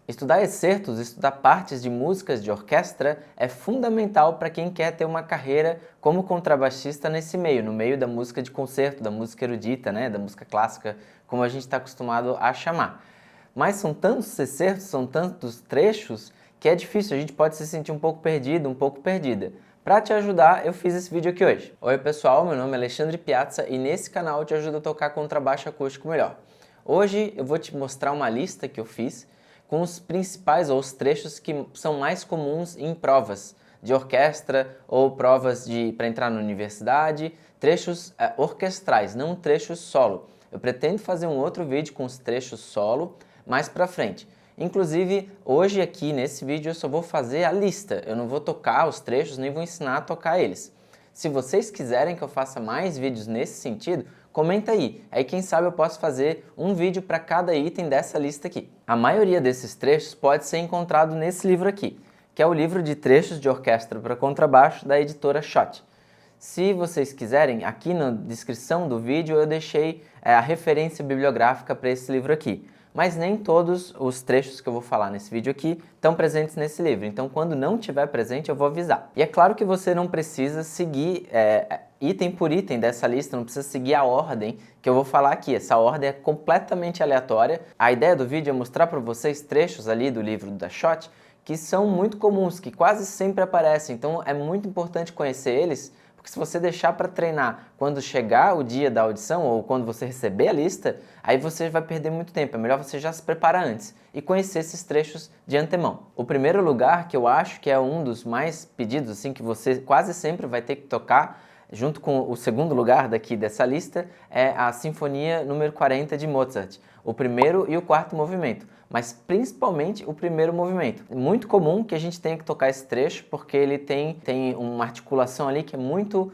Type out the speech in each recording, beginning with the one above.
Estudar excertos, estudar partes de músicas de orquestra é fundamental para quem quer ter uma carreira como contrabaixista nesse meio, no meio da música de concerto, da música erudita, né, da música clássica, como a gente está acostumado a chamar. Mas são tantos excertos, são tantos trechos, que é difícil, a gente pode se sentir um pouco perdido, um pouco perdida. Para te ajudar, eu fiz esse vídeo aqui hoje. Oi pessoal, meu nome é Alexandre Piazza e nesse canal eu te ajudo a tocar contrabaixo acústico melhor. Hoje eu vou te mostrar uma lista que eu fiz com os principais ou os trechos que são mais comuns em provas de orquestra ou provas para entrar na universidade, trechos orquestrais, não trechos solo. Eu pretendo fazer um outro vídeo com os trechos solo mais pra frente. Inclusive, hoje aqui nesse vídeo eu só vou fazer a lista, eu não vou tocar os trechos, nem vou ensinar a tocar eles. Se vocês quiserem que eu faça mais vídeos nesse sentido, comenta aí quem sabe eu posso fazer um vídeo para cada item dessa lista aqui. A maioria desses trechos pode ser encontrado nesse livro aqui, que é o livro de trechos de orquestra para contrabaixo da editora Schott. Se vocês quiserem, aqui na descrição do vídeo eu deixei a referência bibliográfica para esse livro aqui. Mas nem todos os trechos que eu vou falar nesse vídeo aqui estão presentes nesse livro, então quando não estiver presente eu vou avisar. E é claro que você não precisa seguir item por item dessa lista, não precisa seguir a ordem que eu vou falar aqui, essa ordem é completamente aleatória. A ideia do vídeo é mostrar para vocês trechos ali do livro da Schott que são muito comuns, que quase sempre aparecem, então é muito importante conhecer eles, porque se você deixar para treinar quando chegar o dia da audição ou quando você receber a lista, aí você vai perder muito tempo. É melhor você já se preparar antes e conhecer esses trechos de antemão. O primeiro lugar, que eu acho que é um dos mais pedidos, assim, que você quase sempre vai ter que tocar, junto com o segundo lugar daqui dessa lista, é a Sinfonia número 40 de Mozart, o primeiro e o quarto movimento, mas principalmente o primeiro movimento. É muito comum que a gente tenha que tocar esse trecho, porque ele tem uma articulação ali que é muito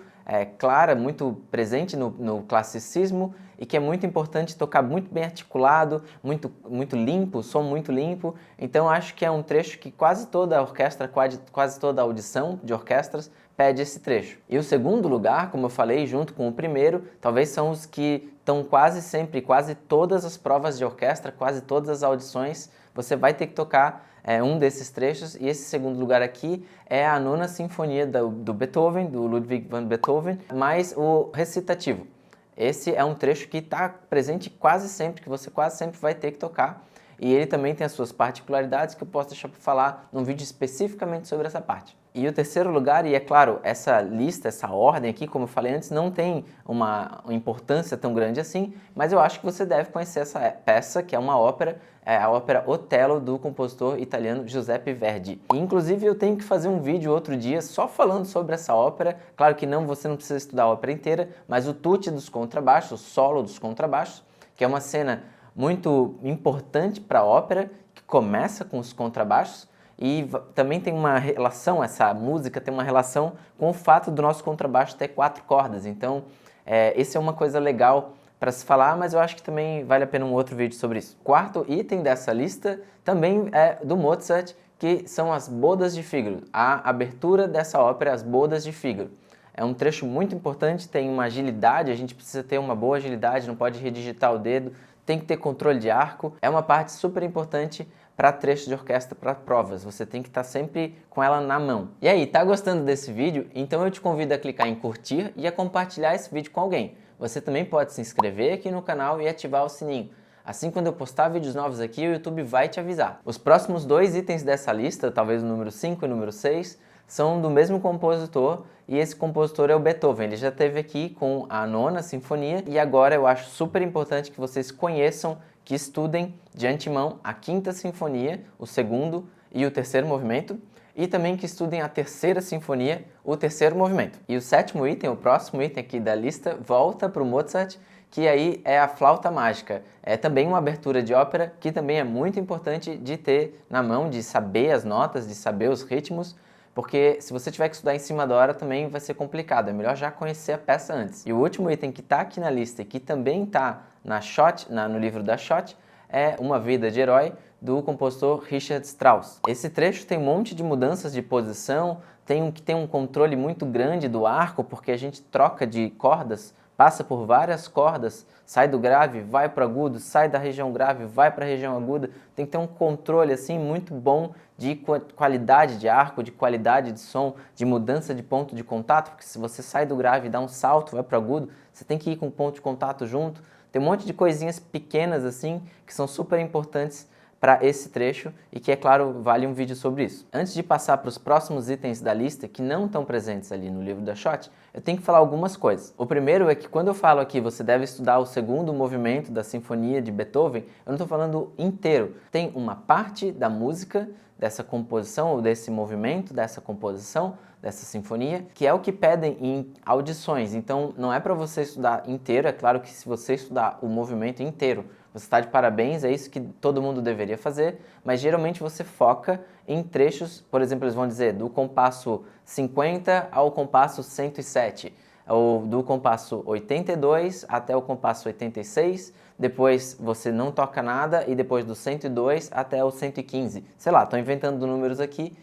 clara, muito presente no classicismo e que é muito importante tocar muito bem articulado, muito limpo, som muito limpo. Então acho que é um trecho que quase toda a orquestra, quase toda a audição de orquestras pede esse trecho. E o segundo lugar, como eu falei, junto com o primeiro, talvez são os que estão quase sempre, quase todas as provas de orquestra, quase todas as audições, você vai ter que tocar um desses trechos, e esse segundo lugar aqui é a nona sinfonia do Beethoven, do Ludwig van Beethoven, mais o recitativo. Esse é um trecho que está presente quase sempre, que você quase sempre vai ter que tocar, e ele também tem as suas particularidades que eu posso deixar para falar num vídeo especificamente sobre essa parte. E o terceiro lugar, e é claro, essa lista, essa ordem aqui, como eu falei antes, não tem uma importância tão grande assim, mas eu acho que você deve conhecer essa peça, que é uma ópera, a ópera Otello, do compositor italiano Giuseppe Verdi. E, inclusive eu tenho que fazer um vídeo outro dia só falando sobre essa ópera. Claro que você não precisa estudar a ópera inteira, mas o tutti dos contrabaixos, o solo dos contrabaixos, que é uma cena muito importante para a ópera, que começa com os contrabaixos, e também tem uma relação, essa música tem uma relação com o fato do nosso contrabaixo ter 4 cordas, então essa é uma coisa legal para se falar, mas eu acho que também vale a pena um outro vídeo sobre isso. Quarto item dessa lista também é do Mozart, que são as Bodas de Fígaro, a abertura dessa ópera, as Bodas de Fígaro. É um trecho muito importante, tem uma agilidade, a gente precisa ter uma boa agilidade, não pode redigitar o dedo, tem que ter controle de arco, é uma parte super importante para trechos de orquestra, para provas, você tem que estar sempre com ela na mão. E aí, tá gostando desse vídeo? Então eu te convido a clicar em curtir e a compartilhar esse vídeo com alguém. Você também pode se inscrever aqui no canal e ativar o sininho. Assim, quando eu postar vídeos novos aqui, o YouTube vai te avisar. Os próximos 2 itens dessa lista, talvez o número 5 e o número 6, são do mesmo compositor, e esse compositor é o Beethoven. Ele já esteve aqui com a nona sinfonia, e agora eu acho super importante que vocês conheçam, que estudem de antemão a quinta sinfonia, o segundo e o terceiro movimento, e também que estudem a terceira sinfonia, o terceiro movimento. E o sétimo item, o próximo item aqui da lista, volta para o Mozart, que aí é a flauta mágica. É também uma abertura de ópera, que também é muito importante de ter na mão, de saber as notas, de saber os ritmos, porque se você tiver que estudar em cima da hora também vai ser complicado, é melhor já conhecer a peça antes. E o último item que está aqui na lista e que também está na Schott, no livro da Schott, é Uma Vida de Herói, do compositor Richard Strauss. Esse trecho tem um monte de mudanças de posição, tem um controle muito grande do arco, porque a gente troca de cordas passa por várias cordas, sai do grave, vai para o agudo, sai da região grave, vai para a região aguda. Tem que ter um controle assim muito bom de qualidade de arco, de qualidade de som, de mudança de ponto de contato, porque se você sai do grave e dá um salto, vai para o agudo, você tem que ir com o ponto de contato junto. Tem um monte de coisinhas pequenas assim que são super importantes para esse trecho e que, é claro, vale um vídeo sobre isso. Antes de passar para os próximos itens da lista que não estão presentes ali no livro da Schott, eu tenho que falar algumas coisas. O primeiro é que quando eu falo aqui você deve estudar o segundo movimento da Sinfonia de Beethoven, eu não estou falando inteiro. Tem uma parte da música dessa composição ou desse movimento, dessa composição, dessa sinfonia, que é o que pedem em audições. Então não é para você estudar inteiro, é claro que se você estudar o movimento inteiro, você está de parabéns, é isso que todo mundo deveria fazer, mas geralmente você foca em trechos, por exemplo, eles vão dizer do compasso 50 ao compasso 107, ou do compasso 82 até o compasso 86, depois você não toca nada e depois do 102 até o 115. Sei lá, estou inventando números aqui,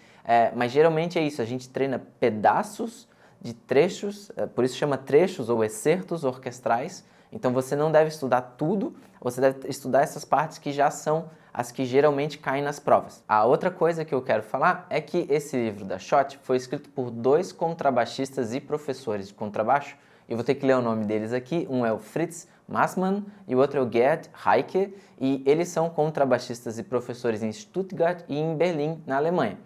mas geralmente é isso, a gente treina pedaços de trechos, por isso chama trechos ou excertos orquestrais. Então você não deve estudar tudo, você deve estudar essas partes que já são as que geralmente caem nas provas. A outra coisa que eu quero falar é que esse livro da Schott foi escrito por 2 contrabaixistas e professores de contrabaixo. Eu vou ter que ler o nome deles aqui. Um é o Fritz Massmann e o outro é o Gerd Heike, e eles são contrabaixistas e professores em Stuttgart e em Berlim, na Alemanha.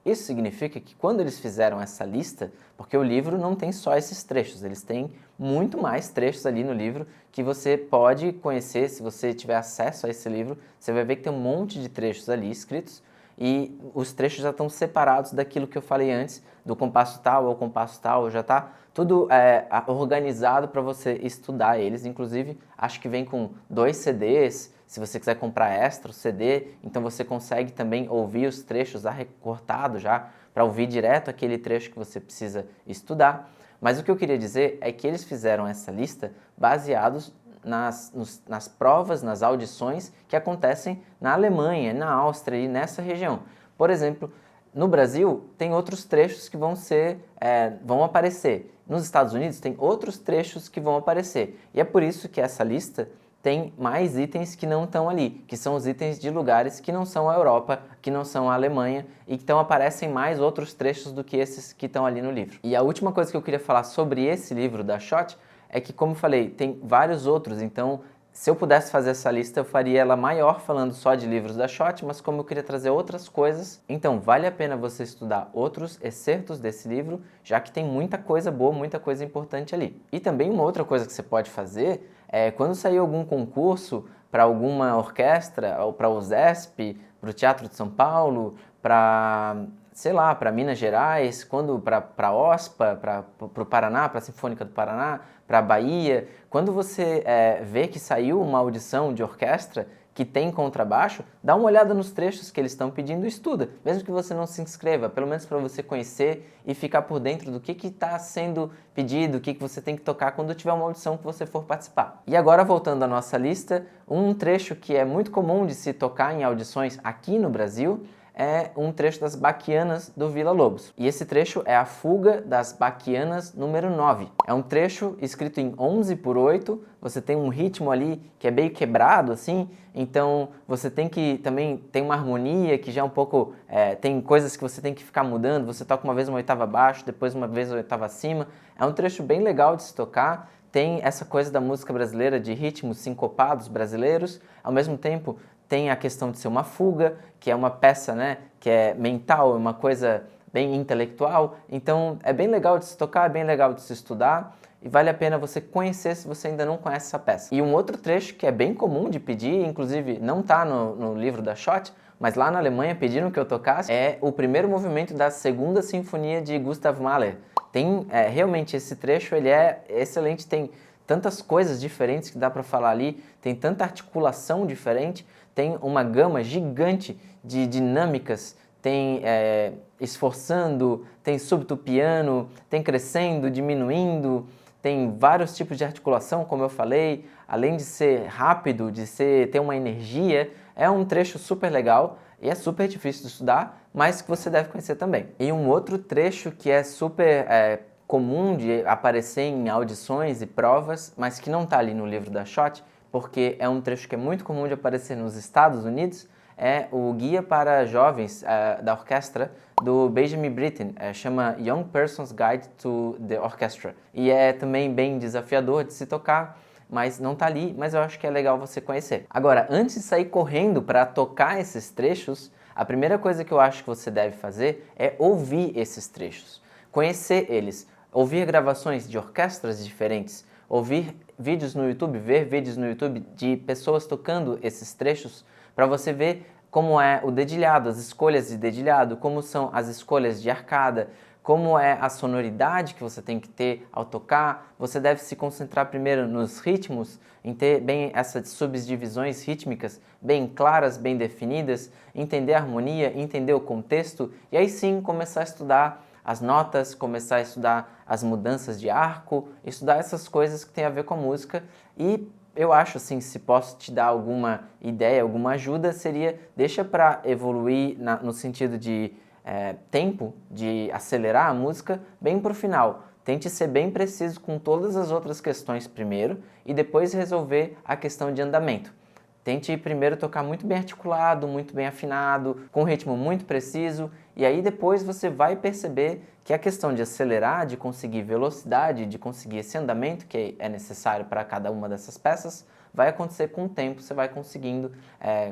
Isso significa que quando eles fizeram essa lista, porque o livro não tem só esses trechos, eles têm muito mais trechos ali no livro que você pode conhecer. Se você tiver acesso a esse livro, você vai ver que tem um monte de trechos ali escritos e os trechos já estão separados daquilo que eu falei antes, do compasso tal ao compasso tal, já está tudo organizado para você estudar eles. Inclusive, acho que vem com 2 CDs, se você quiser comprar extra o CD, então você consegue também ouvir os trechos recortados já, para ouvir direto aquele trecho que você precisa estudar. Mas o que eu queria dizer é que eles fizeram essa lista baseados nas provas, nas audições que acontecem na Alemanha, na Áustria e nessa região. Por exemplo, no Brasil tem outros trechos que vão aparecer. Nos Estados Unidos tem outros trechos que vão aparecer. E é por isso que essa lista tem mais itens que não estão ali, que são os itens de lugares que não são a Europa, que não são a Alemanha, e então aparecem mais outros trechos do que esses que estão ali no livro. E a última coisa que eu queria falar sobre esse livro da Schott é que, como eu falei, tem vários outros, então se eu pudesse fazer essa lista eu faria ela maior falando só de livros da Schott, mas como eu queria trazer outras coisas, então vale a pena você estudar outros excertos desse livro, já que tem muita coisa boa, muita coisa importante ali. E também uma outra coisa que você pode fazer quando sair algum concurso para alguma orquestra, ou para o USESP, para o Teatro de São Paulo, para, sei lá, para Minas Gerais, para a OSPA, para o Paraná, para a Sinfônica do Paraná, para a Bahia, quando você vê que saiu uma audição de orquestra que tem contrabaixo, dá uma olhada nos trechos que eles estão pedindo e estuda, mesmo que você não se inscreva, pelo menos para você conhecer e ficar por dentro do que está sendo pedido, o que você tem que tocar quando tiver uma audição que você for participar. E agora, voltando à nossa lista, um trecho que é muito comum de se tocar em audições aqui no Brasil é um trecho das Baquianas do Villa-Lobos. E esse trecho é a Fuga das Baquianas número 9. É um trecho escrito em 11/8, você tem um ritmo ali que é meio quebrado assim, então você também tem uma harmonia que já é um pouco, tem coisas que você tem que ficar mudando, você toca uma vez uma oitava abaixo, depois uma vez uma oitava acima. É um trecho bem legal de se tocar. Tem essa coisa da música brasileira de ritmos sincopados brasileiros, ao mesmo tempo tem a questão de ser uma fuga, que é uma peça, né, que é mental, é uma coisa bem intelectual. Então é bem legal de se tocar, é bem legal de se estudar e vale a pena você conhecer se você ainda não conhece essa peça. E um outro trecho que é bem comum de pedir, inclusive não está no livro da Schott, mas lá na Alemanha pediram que eu tocasse, é o primeiro movimento da Segunda Sinfonia de Gustav Mahler. Tem realmente esse trecho, ele é excelente, tem tantas coisas diferentes que dá para falar ali, tem tanta articulação diferente, tem uma gama gigante de dinâmicas, tem esforçando, tem súbito piano, tem crescendo, diminuindo, tem vários tipos de articulação, como eu falei, além de ser rápido, ter uma energia, é um trecho super legal e é super difícil de estudar, mas que você deve conhecer também. E um outro trecho que é super comum de aparecer em audições e provas, mas que não está ali no livro da Schott, porque é um trecho que é muito comum de aparecer nos Estados Unidos, é o Guia para Jovens da Orquestra do Benjamin Britten, chama Young Person's Guide to the Orchestra. E é também bem desafiador de se tocar, mas não tá ali, mas eu acho que é legal você conhecer. Agora, antes de sair correndo para tocar esses trechos, a primeira coisa que eu acho que você deve fazer é ouvir esses trechos, conhecer eles, ouvir gravações de orquestras diferentes, ouvir vídeos no YouTube, ver vídeos no YouTube de pessoas tocando esses trechos, para você ver como é o dedilhado, as escolhas de dedilhado, como são as escolhas de arcada, como é a sonoridade que você tem que ter ao tocar. Você deve se concentrar primeiro nos ritmos, em ter bem essas subdivisões rítmicas bem claras, bem definidas, entender a harmonia, entender o contexto e aí sim começar a estudar as notas, começar a estudar as mudanças de arco, estudar essas coisas que tem a ver com a música. E eu acho assim, se posso te dar alguma ideia, alguma ajuda, seria deixa para evoluir no sentido de tempo, de acelerar a música bem para o final. Tente ser bem preciso com todas as outras questões primeiro e depois resolver a questão de andamento. Tente primeiro tocar muito bem articulado, muito bem afinado, com um ritmo muito preciso, e aí depois você vai perceber que a questão de acelerar, de conseguir velocidade, de conseguir esse andamento que é necessário para cada uma dessas peças, vai acontecer com o tempo, você vai conseguindo,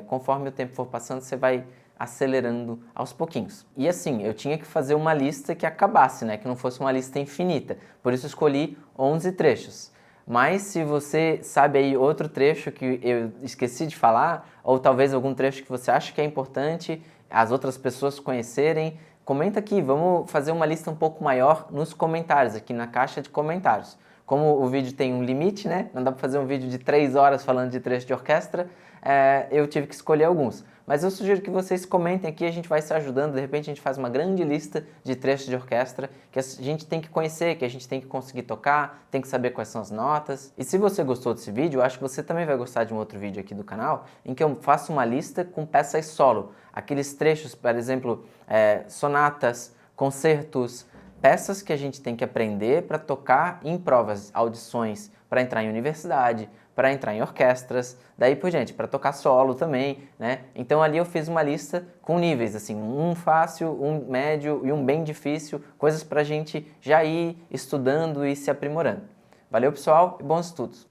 conforme o tempo for passando, você vai acelerando aos pouquinhos. E assim, eu tinha que fazer uma lista que acabasse, né? Que não fosse uma lista infinita, por isso escolhi 11 trechos. Mas se você sabe aí outro trecho que eu esqueci de falar, ou talvez algum trecho que você acha que é importante as outras pessoas conhecerem, comenta aqui, vamos fazer uma lista um pouco maior nos comentários, aqui na caixa de comentários. Como o vídeo tem um limite, né? Não dá para fazer um vídeo de 3 horas falando de trecho de orquestra, eu tive que escolher alguns. Mas eu sugiro que vocês comentem aqui, a gente vai se ajudando, de repente a gente faz uma grande lista de trechos de orquestra que a gente tem que conhecer, que a gente tem que conseguir tocar, tem que saber quais são as notas. E se você gostou desse vídeo, eu acho que você também vai gostar de um outro vídeo aqui do canal, em que eu faço uma lista com peças solo, aqueles trechos, por exemplo, sonatas, concertos, peças que a gente tem que aprender para tocar em provas, audições, para entrar em universidade, para entrar em orquestras, daí por diante, para tocar solo também, né? Então ali eu fiz uma lista com níveis, assim, um fácil, um médio e um bem difícil, coisas para a gente já ir estudando e se aprimorando. Valeu, pessoal, e bons estudos!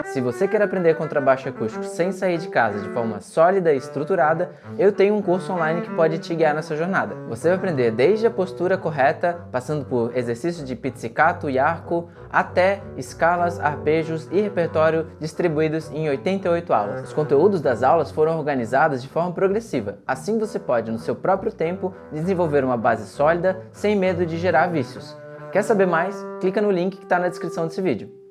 Se você quer aprender contrabaixo acústico sem sair de casa de forma sólida e estruturada, eu tenho um curso online que pode te guiar nessa jornada. Você vai aprender desde a postura correta, passando por exercícios de pizzicato e arco, até escalas, arpejos e repertório distribuídos em 88 aulas. Os conteúdos das aulas foram organizados de forma progressiva, assim você pode, no seu próprio tempo, desenvolver uma base sólida sem medo de gerar vícios. Quer saber mais? Clica no link que está na descrição desse vídeo.